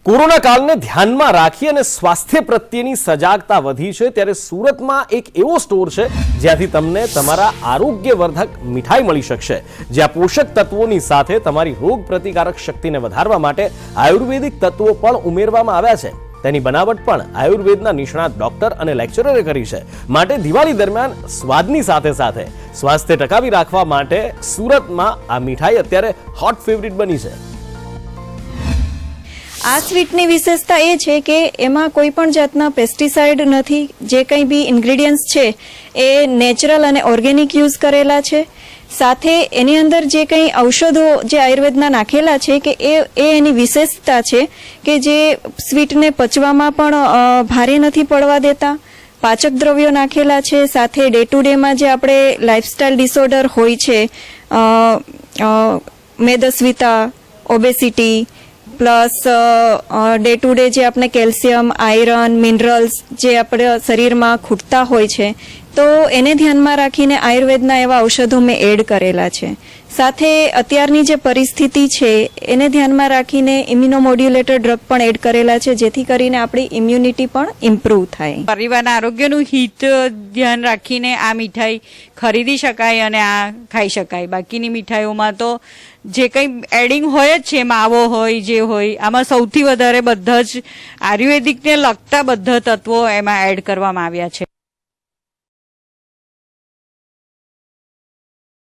Corona કાળને ધ્યાનમાં રાખી અને સ્વાસ્થ્ય પ્રત્યેની સજાગતા વધી છે ત્યારે સુરતમાં એક એવો સ્ટોર છે જ્યાંથી તમને તમારા આરોગ્યવર્ધક મીઠાઈ મળી શકશે, જ્યાં પોષક તત્વોની સાથે તમારી રોગ પ્રતિકારક શક્તિને વધારવા માટે આયુર્વેદિક તત્વો પણ ઉમેરવામાં આવ્યા છે। તેની બનાવટ પણ આયુર્વેદના નિષ્ણાત ડોક્ટર અને લેક્ચરરે કરી છે। માટે દિવાળી દરમિયાન સ્વાદની સાથે સાથે સ્વાસ્થ્ય ટકાવી રાખવા માટે સુરતમાં આ મીઠાઈ અત્યારે હોટ ફેવરિટ બની છે। આ સ્વીટની વિશેષતા એ છે કે એમાં કોઈ પણ જાતના પેસ્ટિસાઇડ નથી। જે કંઈ બી ઇન્ગ્રેડિયન્ટ્સ છે એ નેચરલ અને ઓર્ગેનિક યુઝ કરેલા છે। સાથે એની અંદર જે કંઈ ઔષધો જે આયુર્વેદના નાખેલા છે કે એ એની વિશેષતા છે કે જે સ્વીટને પચવામાં પણ ભારે નથી પડવા દેતા। પાચક દ્રવ્યો નાખેલા છે। સાથે ડે ટુ ડેમાં જે આપણે લાઇફસ્ટાઇલ ડિસઓર્ડર હોય છે, મેદસ્વીતા, obesity plus day to day જે આપણે કેલ્શિયમ, આયરન, મિનરલ્સ જે આપણે શરીરમાં ખૂટતા હોય છે તો એને ધ્યાનમાં રાખીને આયુર્વેદના એવા ઔષધો મેં એડ કરેલા છે। સાથે અત્યારની જે પરિસ્થિતિ છે એને ધ્યાનમાં રાખીને ઇમ્યુનોમોડ્યુલેટર ડ્રગ પણ એડ કરેલા છે, જેથી કરીને આપણી ઇમ્યુનિટી પણ ઇમ્પ્રૂવ થાય। પરિવારના આરોગ્યનું હિત ધ્યાન રાખીને આ મીઠાઈ ખરીદી શકાય અને આ ખાઈ શકાય। બાકીની મીઠાઈઓમાં તો જે કંઈ એડિંગ હોય જ છે, માવો હોય જે હોય, આમાં સૌથી વધારે બધા જ આયુર્વેદિકને લગતા બધા તત્વો એમાં એડ કરવામાં આવ્યા છે।